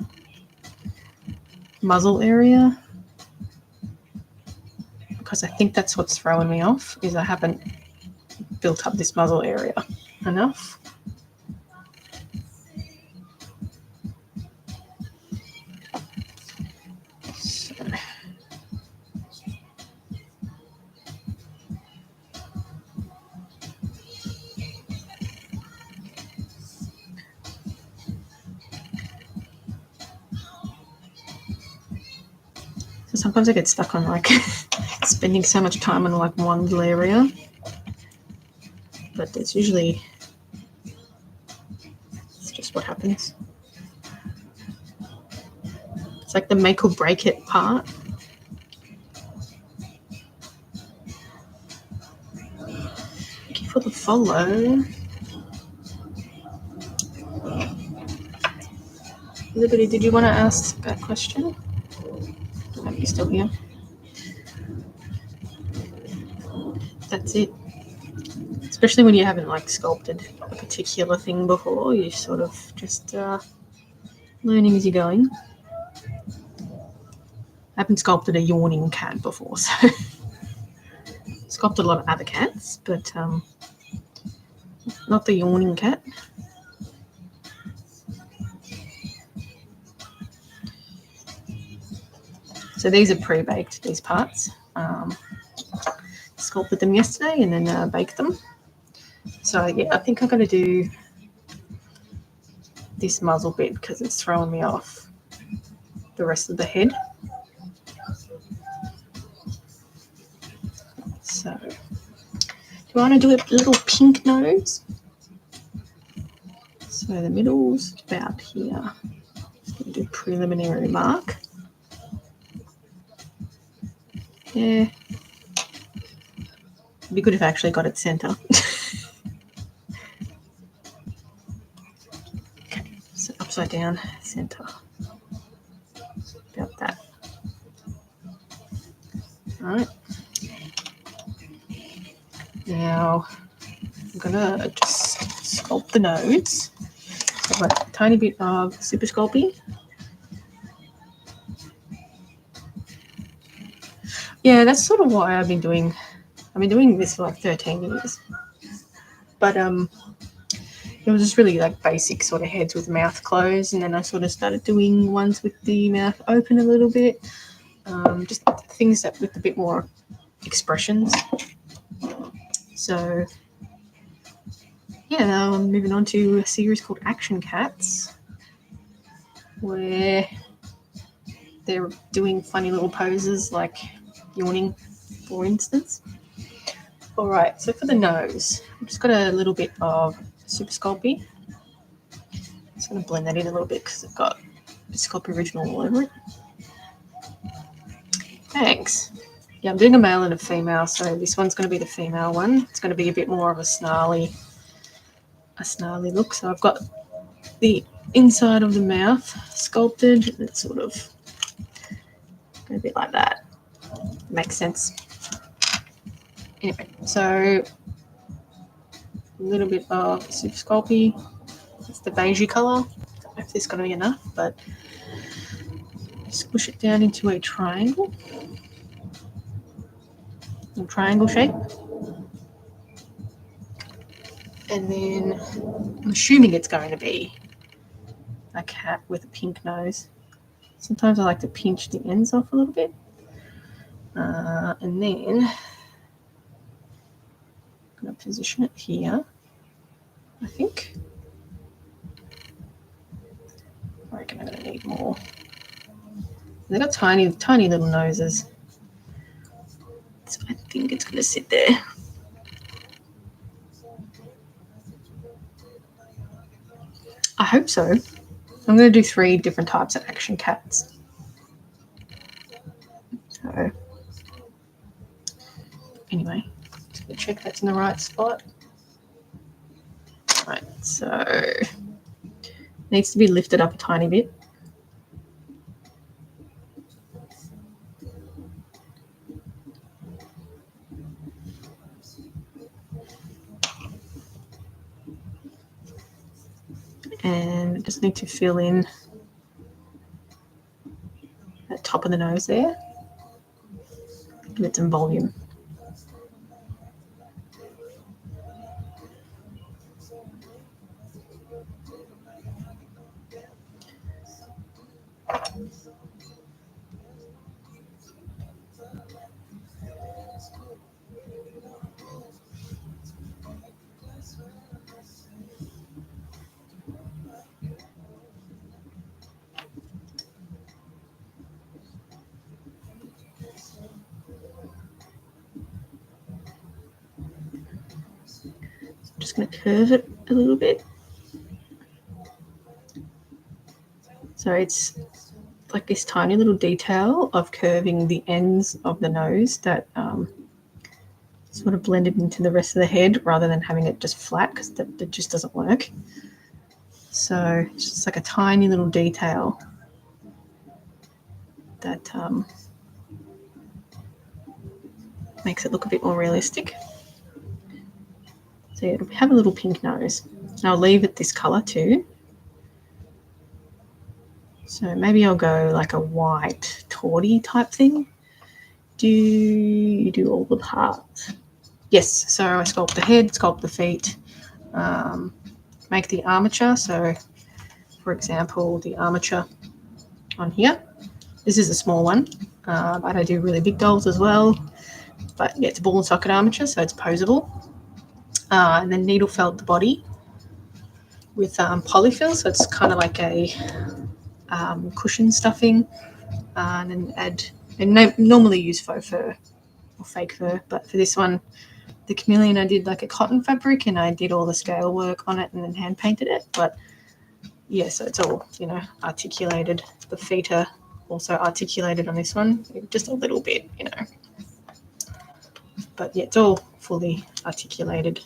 muzzle area, because I think that's what's throwing me off, is I haven't built up this muzzle area enough. So sometimes I get stuck on spending so much time on one little area, but it's just what happens. It's like the make or break it part. Thank you for the follow. Liberty, did you want to ask that question? Are you still here? That's it. Especially when you haven't sculpted a particular thing before, you're sort of just learning as you're going. I haven't sculpted a yawning cat before, so sculpted a lot of other cats, but not the yawning cat. So these are pre-baked, these parts. Sculpted them yesterday and then baked them. So yeah, I think I'm going to do this muzzle bit because it's throwing me off the rest of the head. So, do you want to do a little pink nose? So the middle's about here. Just going to do preliminary mark. Yeah. It'd be good if I actually got it center. Okay, so upside down, center. About that. All right. Now I'm gonna just sculpt the nose. So I've got a tiny bit of Super Sculpting. Yeah, that's sort of why I've been doing this for like 13 years. But it was just really like basic sort of heads with the mouth closed, and then I sort of started doing ones with the mouth open a little bit. Just things that with a bit more expressions. So yeah, now I'm moving on to a series called Action Cats, where they're doing funny little poses like yawning, for instance. All right, so for the nose, I've just got a little bit of Super Sculpey. Just going to blend that in a little bit because I've got Sculpey Original all over it. Thanks. Yeah, I'm doing a male and a female, so this one's going to be the female one. It's going to be a bit more of a snarly look. So I've got the inside of the mouth sculpted, and it's sort of a bit like that. Makes sense. Anyway, so a little bit of Super Sculpey. It's the beigey colour. I don't know if this is going to be enough, but squish it down into a triangle. A triangle shape. And then I'm assuming it's going to be a cat with a pink nose. Sometimes I like to pinch the ends off a little bit. And then I'm going to position it here, I think. I reckon I'm going to need more. They've got tiny little noses. So I think it's going to sit there. I hope so. I'm going to do 3 different types of action cats. So anyway, just going to check that's in the right spot. Right, so it needs to be lifted up a tiny bit. And just need to fill in that top of the nose there. Give it some volume. Just going to curve it a little bit. So it's like this tiny little detail of curving the ends of the nose that sort of blended into the rest of the head rather than having it just flat, because that just doesn't work. So it's just like a tiny little detail that makes it look a bit more realistic. So it'll have a little pink nose. And I'll leave it this colour too. So maybe I'll go like a white tawny type thing. Do you do all the parts? Yes, so I sculpt the head, sculpt the feet, make the armature. So for example, the armature on here. This is a small one, but I do really big dolls as well. But yeah, it's a ball and socket armature, so it's posable. And then needle felt the body. with polyfill, so it's kind of like a cushion stuffing, and then add, and normally use faux fur or fake fur, but for this one, the chameleon, I did like a cotton fabric and I did all the scale work on it and then hand painted it. But yeah, so it's all, articulated. The feet are also articulated on this one, just a little bit, but yeah, it's all fully articulated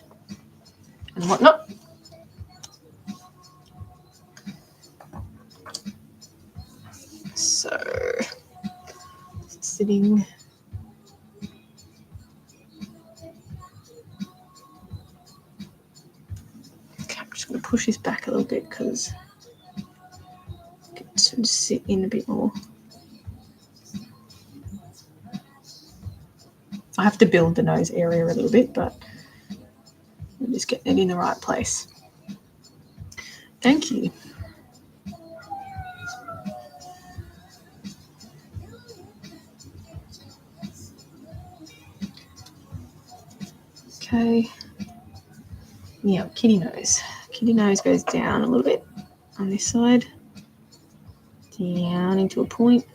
and whatnot. So sitting. Okay, I'm just going to push this back a little bit because it should sit in a bit more. I have to build the nose area a little bit, but I'm just getting it in the right place. Thank you. Okay. Yeah, kitty nose. Kitty nose goes down a little bit on this side, down into a point.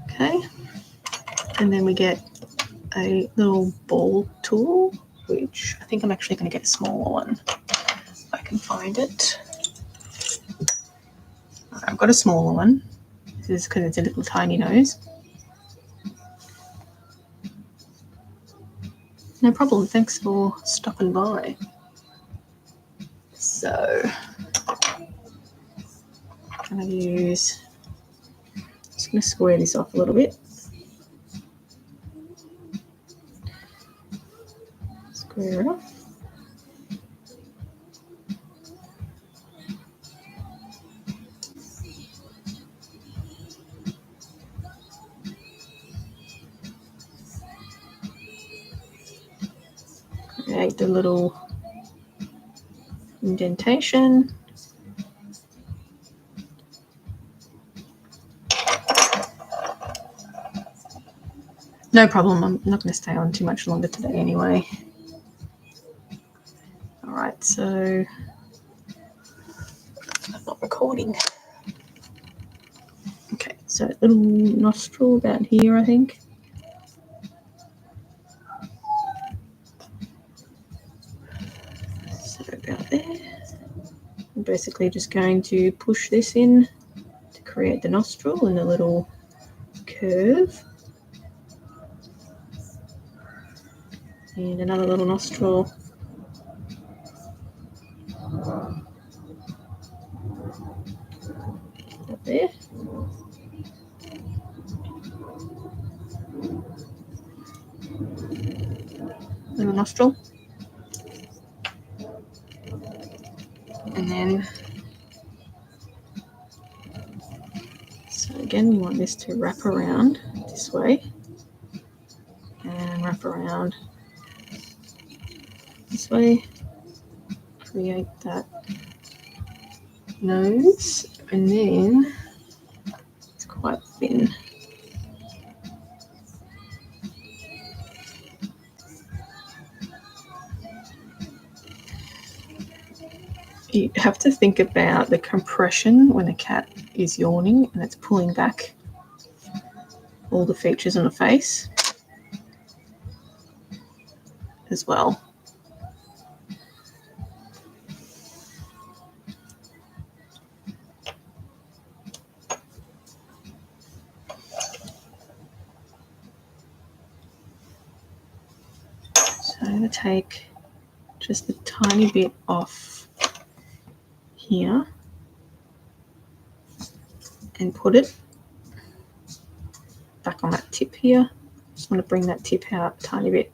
Okay, and then we get a little ball tool, which I think I'm actually going to get a smaller one if I can find it. I've got a smaller one. This is because it's a little tiny nose. No problem, thanks for stopping by. So I'm going to use, just going to square this off a little bit. Square it off. Create the little indentation. No problem, I'm not going to stay on too much longer today anyway. All right, so I'm not recording. Okay, so little nostril about here, I think. So about there. I'm basically just going to push this in to create the nostril and a little curve. And another little nostril. Up there. Little nostril. And then, so again, you want this to wrap around this way and wrap around this way. Create that nose, and then it's quite thin. You have to think about the compression when a cat is yawning and it's pulling back all the features on the face as well. So I'm going to take just a tiny bit off here and put it back on that tip here. Just want to bring that tip out a tiny bit.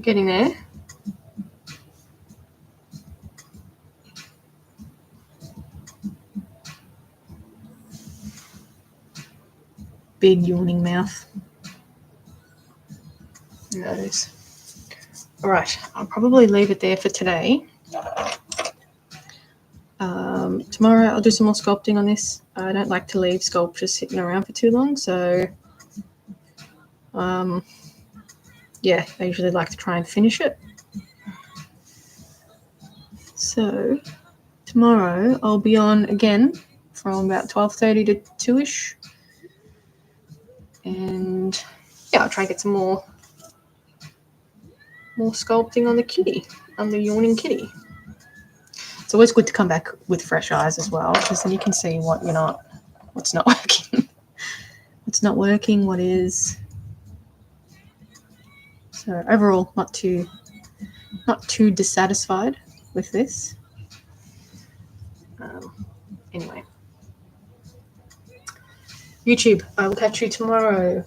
Getting there. Big yawning mouth. Nose. All right, I'll probably leave it there for today. Tomorrow I'll do some more sculpting on this. I don't like to leave sculptures sitting around for too long, so yeah, I usually like to try and finish it. So tomorrow I'll be on again from about 12:30 to 2ish, and yeah, I'll try and get some more sculpting on the kitty, on the yawning kitty. It's always good to come back with fresh eyes as well, because then you can see what's not working, what's not working, what is. So overall, not too dissatisfied with this. Anyway, YouTube, I will catch you tomorrow.